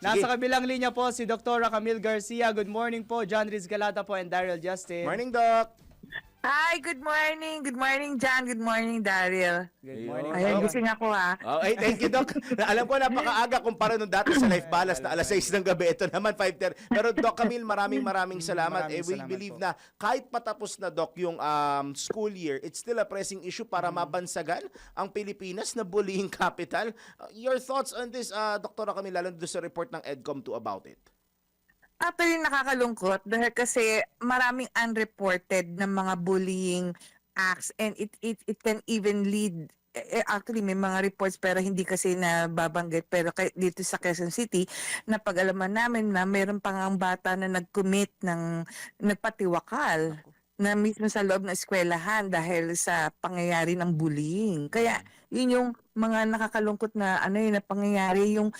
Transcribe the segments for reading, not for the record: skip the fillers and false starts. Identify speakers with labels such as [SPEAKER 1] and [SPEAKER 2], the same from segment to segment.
[SPEAKER 1] Nasa
[SPEAKER 2] Sige.
[SPEAKER 1] kabilang linya po si Dr. Camille Garcia. Good morning po. John Riz Galata po and Daryl Justin.
[SPEAKER 2] Morning, Doc.
[SPEAKER 3] Hi, good morning. Good morning, John. Good morning, Daryl.
[SPEAKER 1] Good morning.
[SPEAKER 3] Ayan,
[SPEAKER 2] Doc.
[SPEAKER 3] gising ako ha.
[SPEAKER 2] Okay, thank you, Doc. Alam ko napakaaga kumpara nung dati sa Life Balas na alas 6 ng gabi. Ito naman 5:30. Pero Doc Camille, maraming salamat.
[SPEAKER 1] Maraming
[SPEAKER 2] We
[SPEAKER 1] salamat
[SPEAKER 2] believe
[SPEAKER 1] po.
[SPEAKER 2] na kahit patapos na, Doc, yung school year, it's still a pressing issue para mabansagan ang Pilipinas na bullying capital. Your thoughts on this, Dr. Camille, lalo doon sa report ng EDCOM2 about it?
[SPEAKER 3] Actually, nakakalungkot dahil kasi maraming unreported na mga bullying acts and it can even lead actually may mga reports pero hindi kasi nababanggit pero dito sa Quezon City napag-alaman namin na mayroon pang ang bata na nag-commit ng nagpatiwakal na mismo sa loob ng eskwelahan dahil sa pangyayari ng bullying. Kaya yun yung mga nakakalungkot na na pangyayari yung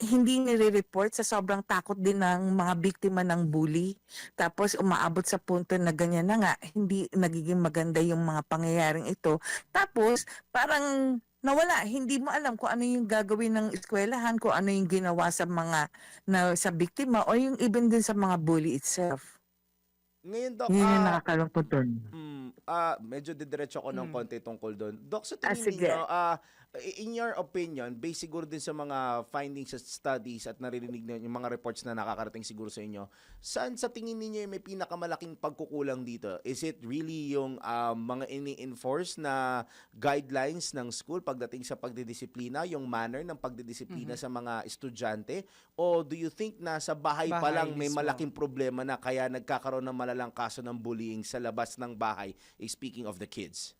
[SPEAKER 3] hindi nire-report sa sobrang takot din ng mga biktima ng bully. Tapos umaabot sa punto na ganyan na nga, hindi nagiging maganda yung mga pangyayaring ito. Tapos parang nawala, hindi mo alam kung ano yung gagawin ng eskwelahan, kung ano yung ginawa sa mga sa biktima o yung even din sa mga bully itself.
[SPEAKER 2] Ngayon, Doc,
[SPEAKER 3] Yun yung nakakalungkot dun.
[SPEAKER 2] medyo didiretso ako ng konti tungkol doon. Doc, sa tingin
[SPEAKER 3] Sige.
[SPEAKER 2] ninyo, in your opinion, based siguro din sa mga findings at studies at naririnig niyo yung mga reports na nakakarating siguro sa inyo, saan sa tingin ninyo may pinakamalaking pagkukulang dito? Is it really yung mga ini-enforce na guidelines ng school pagdating sa pagdidisiplina, yung manner ng pagdidisiplina sa mga estudyante? O do you think na sa bahay pa
[SPEAKER 1] Bahay
[SPEAKER 2] lang may
[SPEAKER 1] mismo.
[SPEAKER 2] malaking problema na kaya nagkakaroon ng malalang kaso ng bullying sa labas ng bahay, speaking of the kids?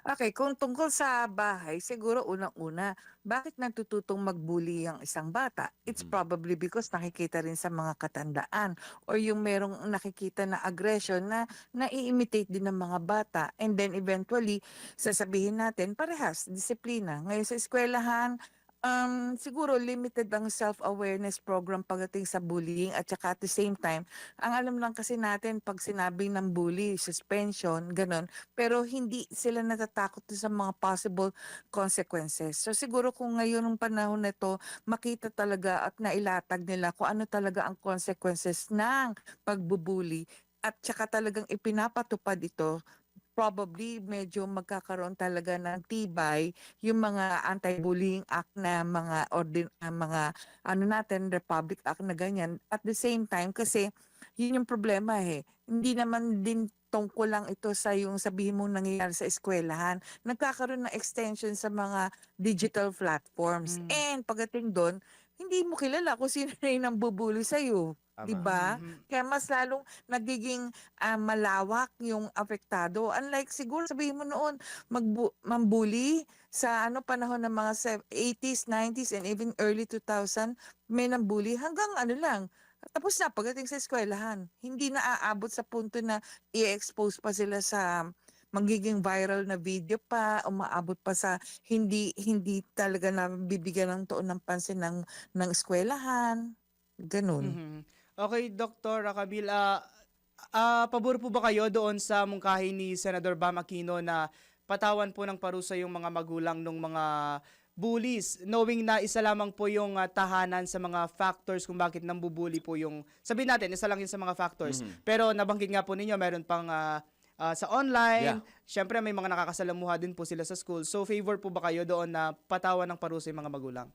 [SPEAKER 3] Okay, kung tungkol sa bahay, siguro unang-una, bakit natututong magbully ang isang bata? It's probably because nakikita rin sa mga katandaan or yung merong nakikita na aggression na nai-imitate din ng mga bata. And then eventually, sasabihin natin, parehas, disiplina. Ngayon sa eskwelahan, siguro limited ang self-awareness program pagdating sa bullying at saka at the same time, ang alam lang kasi natin pag sinabing ng bully, suspension, ganon, pero hindi sila natatakot sa mga possible consequences. So siguro kung ngayon ng panahon na ito, makita talaga at nailatag nila kung ano talaga ang consequences ng pagbubuli at saka talagang ipinapatupad ito, probably medyo magkakaroon talaga ng tibay yung mga anti-bullying act na mga natin Republic Act na ganyan. At the same time kasi yun yung problema Hindi naman din tungkol lang ito sa yung sabihin mong nangyayari sa eskwelahan. Nagkakaroon ng extension sa mga digital platforms. And pagdating doon, hindi mo kilala kung sino na yung nambubuli sa'yo.
[SPEAKER 2] Tama.
[SPEAKER 3] 'Di ba? Kaya mas lalong nagiging malawak yung apektado. Unlike siguro sabihin mo noon mambuli sa panahon ng mga 80s, 90s and even early 2000 may nambuli hanggang lang. Tapos na pagdating sa eskwelahan, hindi na aabot sa punto na i-expose pa sila sa magiging viral na video pa, umaabot pa sa hindi talaga na bibigyan ng tuon ng pansin ng eskwelahan. Ganun.
[SPEAKER 1] Okay, Dr. Camille, pabor po ba kayo doon sa mungkahi ni Senador Bam Aquino na patawan po ng parusa yung mga magulang ng mga bullies, knowing na isa lamang po yung tahanan sa mga factors kung bakit nambubuli po yung, sabihin natin, isa lang yun sa mga factors. Pero nabanggit nga po ninyo, meron pang sa online, syempre may mga nakakasalamuha din po sila sa school. So favor po ba kayo doon na patawan ng parusa yung mga magulang?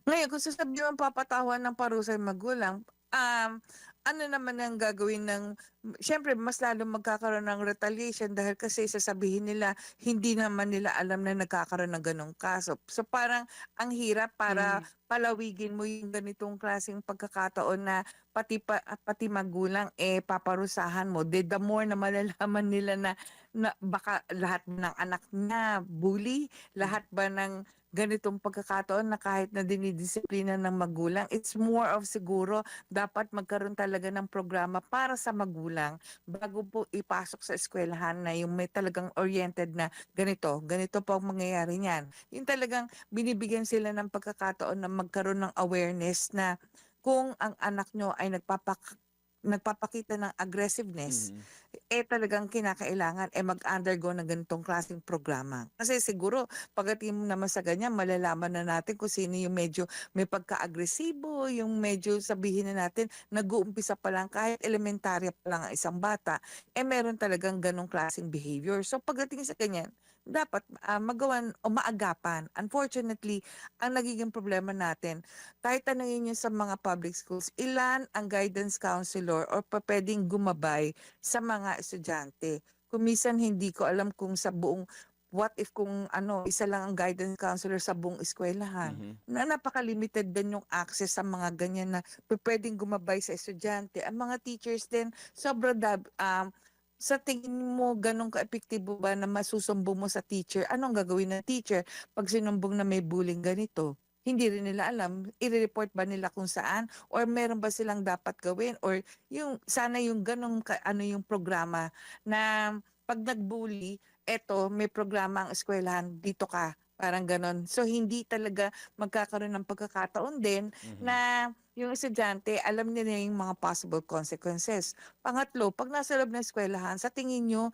[SPEAKER 3] Ngayon, kung sasabihin mo papatawan ng parusa yung magulang, ano naman ang gagawin siyempre mas lalo magkakaroon ng retaliation dahil kasi sasabihin nila hindi naman nila alam na nagkakaroon ng ganong kaso. So parang ang hirap para palawigin mo yung ganitong klaseng pagkakataon na pati magulang paparusahan mo. The more na malalaman nila na baka lahat ng anak na bully, lahat ba ng ganitong pagkakataon na kahit na dinidisiplina ng magulang, it's more of siguro dapat magkaroon talaga ng programa para sa magulang bago po ipasok sa eskwelahan na yung may talagang oriented na ganito po ang mangyayari niyan. Yung talagang binibigyan sila ng pagkakataon na magkaroon ng awareness na kung ang anak nyo ay nagpapakita ng aggressiveness,
[SPEAKER 2] Mhm.
[SPEAKER 3] talagang kinakailangan mag-undergo ng ganitong klaseng programa. Kasi siguro pagdating naman sa ganyan, malalaman na natin kung sino yung medyo may pagka-agresibo, yung medyo sabihin na natin nag-uumpisa pa lang kahit elementarya pa lang ang isang bata, meron talagang ganong klaseng behavior. So pagdating sa ganyan, dapat magawan o maagapan. Unfortunately, ang nagiging problema natin, kahit tanungin niyo sa mga public schools, ilan ang guidance counselor or pwedeng gumabay sa mga estudyante. Kung minsan hindi ko alam kung sa buong what if kung isa lang ang guidance counselor sa buong eskwelahan.
[SPEAKER 2] Mhm.
[SPEAKER 3] Na napaka-limited din yung access sa mga ganyan na pwedeng gumabay sa estudyante. Ang mga teachers din, sa tingin mo ganun ka-epektibo ba na masusumbong mo sa teacher? Anong gagawin ng teacher pag sinumbong na may bullying ganito? Hindi rin nila alam, i-report ba nila kung saan or meron ba silang dapat gawin or yung sana yung ganong yung programa na pag nag-bully, eto may programa ang eskwelahan, dito ka, parang ganon. So hindi talaga magkakaroon ng pagkakataon din
[SPEAKER 2] Mhm.
[SPEAKER 3] na yung estudyante alam nila yung mga possible consequences. Pangatlo, pag nasa loob ng eskwelahan, sa tingin nyo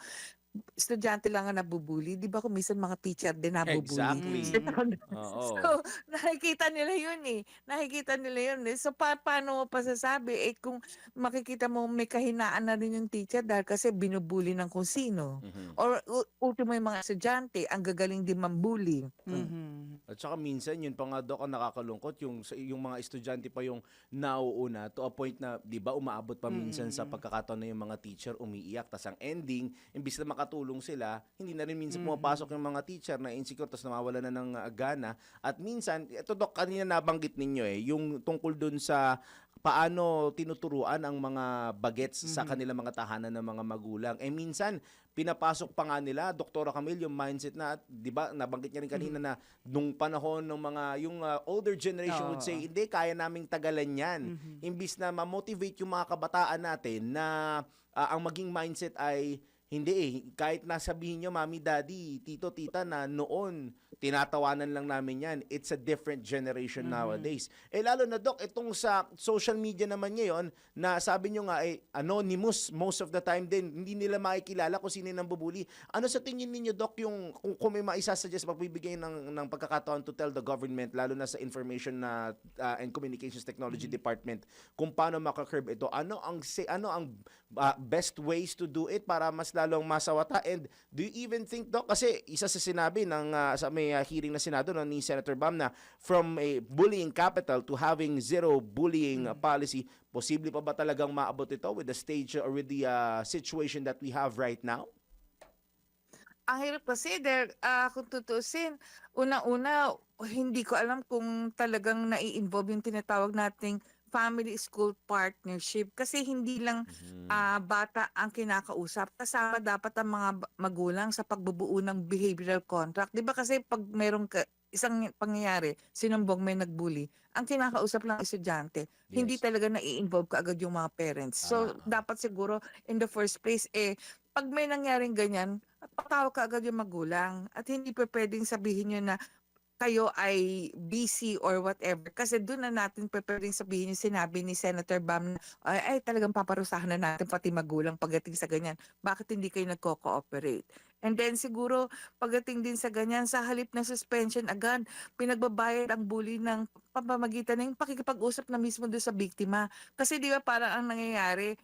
[SPEAKER 3] estudyante lang ang nabubully, 'di ba kung minsan mga teacher din nabubully.
[SPEAKER 2] Exactly.
[SPEAKER 1] Mm.
[SPEAKER 2] Oo.
[SPEAKER 3] So, nakikita nila 'yun eh. Nakikita nila 'yun eh. So, paano mo pasasabi kung makikita mo may kahinaan na rin yung teacher dahil kasi binubully ng kung sino.
[SPEAKER 2] Mhm.
[SPEAKER 3] Or ultimo yung mga estudyante, ang gagaling din mambully.
[SPEAKER 1] Mhm.
[SPEAKER 2] At saka minsan yun pa nga Dok ang nakakalungkot yung mga estudyante pa yung nauuna to a point na 'di ba umaabot pa minsan sa
[SPEAKER 1] Mm.
[SPEAKER 2] pagkakataon na yung mga teacher umiiyak tas ang ending imbis na makatulong sila hindi na rin minsan
[SPEAKER 1] Mhm.
[SPEAKER 2] pumapasok yung mga teacher na insecure tas nawawalan na ng gana at minsan ito Dok kanina nabanggit ninyo yung tungkol dun sa paano tinuturuan ang mga bagets sa
[SPEAKER 1] Mhm.
[SPEAKER 2] kanilang mga tahanan ng mga magulang minsan pinapasok pa nga nila Doktora Camille yung mindset na 'di ba nabanggit niya rin kanina na nung panahon ng mga yung older generation would say
[SPEAKER 1] Oo.
[SPEAKER 2] hindi kaya naming tagalan yan
[SPEAKER 1] Mhm.
[SPEAKER 2] imbis na ma-motivate yung mga kabataan natin na ang maging mindset ay hindi kahit nasabihin nyo mami daddy tito tita na noon tinatawanan lang namin yan it's a different generation
[SPEAKER 1] Mhm.
[SPEAKER 2] nowadays lalo na Dok itong sa social media naman ngayon na sabi nyo nga anonymous most of the time din hindi nila makikilala kung sino yung nambubuli ano sa tingin ninyo Dok yung kung may maisasuggest magbibigay ng pagkakataon to tell the government lalo na sa information na and communications technology department kung paano makakurb ito ano ang best ways to do it para mas lalong masawata and do you even think Doc kasi isa sa sinabi ng sa may hearing na Senado no, ni Senator Bam na from a bullying capital to having zero bullying policy posible pa ba talagang maabot ito with the stage or with the situation that we have right now?
[SPEAKER 3] Ang hirap kasi kung tutuusin, unang-una, hindi ko alam kung talagang nai-involve yung tinatawag nating family school partnership kasi hindi lang
[SPEAKER 2] Mhm.
[SPEAKER 3] bata ang kinakausap. Kasama dapat ang mga magulang sa pagbubuo ng behavioral contract. 'Di ba kasi pag merong isang pangyayari, sinumbong may nagbully, ang kinakausap lang estudyante. Hindi
[SPEAKER 2] Yes.
[SPEAKER 3] talaga nai-involve kaagad yung mga parents.
[SPEAKER 2] Tama.
[SPEAKER 3] So, dapat siguro in the first place, pag may nangyaring ganyan, patawag kaagad yung magulang at hindi pa pwedeng sabihin nyo na kayo ay busy or whatever. Kasi doon na natin pwedeng sabihin yung sinabi ni Senator Bam na talagang paparusahan na natin pati magulang pagdating sa ganyan. Bakit hindi kayo nagko-cooperate? And then siguro pagdating din sa ganyan, sa halip na suspension agad, pinagbabayad ang bully ng pamamagitan ng pakikipag-usap na mismo doon sa biktima. Kasi di ba parang ang nangyayari,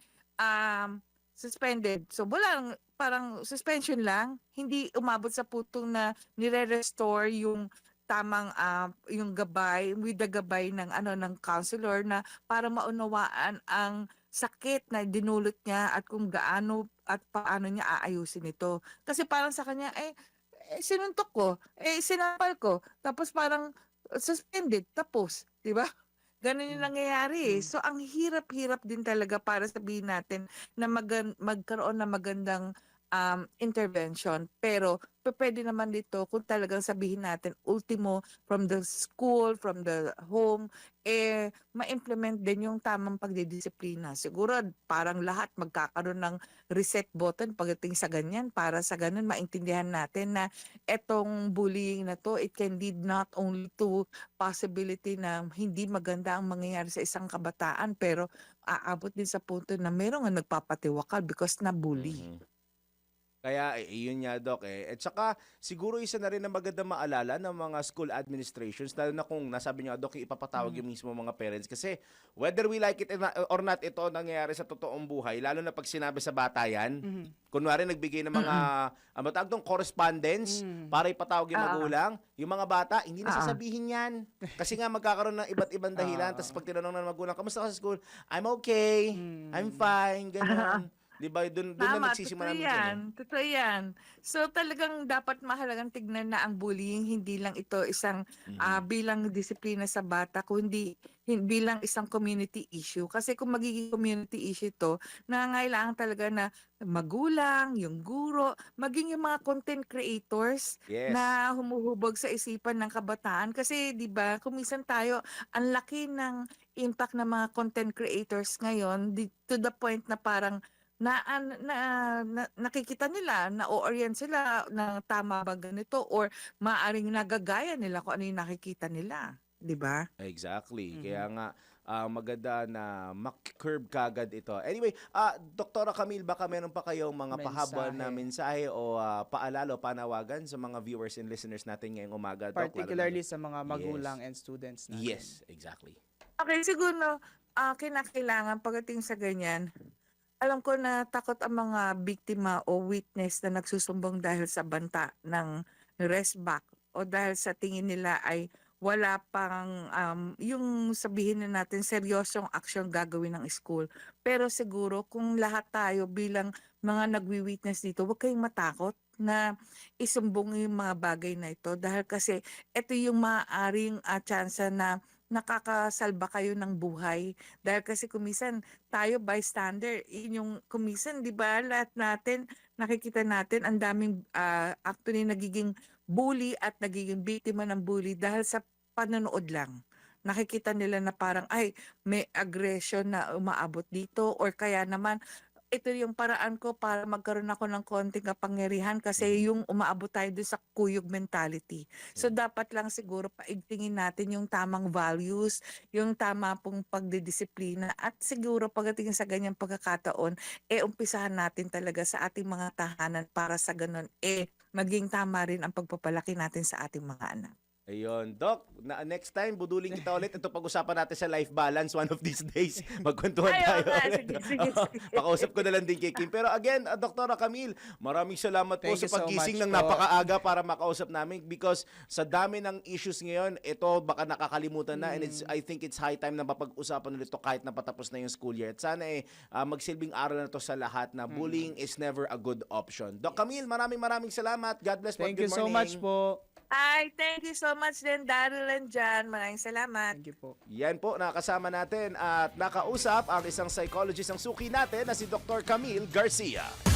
[SPEAKER 3] suspended. So wala parang suspension lang, hindi umabot sa putong na nire-restore yung tamang yung gabay with the gabay ng ng counselor na para maunawaan ang sakit na dinulot niya at kung gaano at paano niya aayusin ito. Kasi parang sa kanya sinuntok ko, sinampal ko, tapos parang suspended, tapos, 'di ba? Ganun yung nangyayari.
[SPEAKER 1] Mm.
[SPEAKER 3] So ang hirap-hirap din talaga para sabihin natin na magkaroon ng magandang intervention. Pero pwede naman dito kung talagang sabihin natin ultimo from the school, from the home, ma-implement din yung tamang pagdidisiplina. Siguro parang lahat magkakaroon ng reset button pagdating sa ganyan para sa ganun maintindihan natin na etong bullying na to, it can lead not only to possibility na hindi maganda ang mangyayari sa isang kabataan pero aabot din sa punto na merong nagpapatiwakal because na-bully.
[SPEAKER 2] Mhm. Kaya yun nga Doc At saka siguro isa na rin na maganda maalala ng mga school administrations lalo na kung nasabi niyo Doc ipapatawag yung mismo mga parents kasi whether we like it or not ito nangyayari sa totoong buhay lalo na pag sinabi sa bata yan. Kunwari nagbigay ng mga tawag tong correspondence para ipatawag yung magulang, yung mga bata hindi na sasabihin yan. Kasi nga magkakaroon ng iba't ibang dahilan tapos pag tinanong ng magulang, kamusta ka sa school? I'm okay. I'm fine. Ganyan. Di ba? Doon na
[SPEAKER 3] Tama,
[SPEAKER 2] nagsisimula
[SPEAKER 3] totoo
[SPEAKER 2] minsan.
[SPEAKER 3] yan. Totoo yan. So talagang dapat mahalagang tignan na ang bullying hindi lang ito isang bilang disiplina sa bata, kundi bilang isang community issue. Kasi kung magiging community issue to, nangangailangan talaga na magulang, yung guro, maging yung mga content creators
[SPEAKER 2] Yes.
[SPEAKER 3] na humuhubog sa isipan ng kabataan. Kasi 'di ba, kung minsan tayo, ang laki ng impact ng mga content creators ngayon to the point na parang nakikita nila, na-orient sila na tama ba ganito or maaring nagagaya nila kung ano yung nakikita nila, 'di ba?
[SPEAKER 2] Exactly. Kaya nga maganda na mak-curb kagad ito. Anyway, Doktora Camille, baka meron pa kayong mga pahabol na mensahe o paalala o panawagan sa mga viewers and listeners natin ngayong umaga, Doc?
[SPEAKER 1] Particularly sa mga magulang and students natin.
[SPEAKER 2] Yes, exactly.
[SPEAKER 3] Okay, siguro kinakailangan pagdating sa ganyan, alam ko na takot ang mga biktima o witness na nagsusumbong dahil sa banta ng restback o dahil sa tingin nila ay wala pang yung sabihin na natin seryosong aksyon gagawin ng school. Pero siguro kung lahat tayo bilang mga nagwi-witness dito, huwag kayong matakot na isumbong yung mga bagay na ito dahil kasi ito yung maaaring tsansa na nakakasalba kayo ng buhay. Dahil kasi kumisan tayo bystander, yun yung kumisan, di ba, lahat natin, nakikita natin, ang daming actually nagiging bully at nagiging biktima ng bully dahil sa panonood lang. Nakikita nila na parang, ay, may aggression na umaabot dito or kaya naman, ito yung paraan ko para magkaroon ako ng konting kapangyarihan kasi yung umaabot tayo doon sa kuyog mentality. So dapat lang siguro paigtingin natin yung tamang values, yung tama pong pagdidisiplina at siguro pagdating sa ganyang pagkakataon, umpisahan natin talaga sa ating mga tahanan para sa ganun, maging tama rin ang pagpapalaki natin sa ating mga anak.
[SPEAKER 2] Ayun. Doc, next time, budulin kita ulit. Ito pag-usapan natin sa life balance one of these days. Magkwentuhan tayo ulit.
[SPEAKER 3] Sige.
[SPEAKER 2] Pakausap ko na lang din kay Kim. Pero again, Doktora Camille, maraming salamat po
[SPEAKER 1] Thank
[SPEAKER 2] sa
[SPEAKER 1] you so
[SPEAKER 2] paggising
[SPEAKER 1] much
[SPEAKER 2] ng
[SPEAKER 1] po.
[SPEAKER 2] napakaaga para makausap namin because sa dami ng issues ngayon, ito baka nakakalimutan na and I think it's high time na mapag-usapan ulit ito kahit napatapos na yung school year. At sana magsilbing aral na to sa lahat na bullying is never a good option. Doc Camille, maraming salamat. God bless po.
[SPEAKER 1] Thank
[SPEAKER 2] Good
[SPEAKER 1] you so
[SPEAKER 2] morning.
[SPEAKER 1] much po.
[SPEAKER 3] Ay, thank you so much din, Daryl and Jan. Maraming salamat.
[SPEAKER 1] Thank you po.
[SPEAKER 2] Yan po, nakasama natin at nakausap ang isang psychologist ang suki natin na si Dr. Camille Garcia.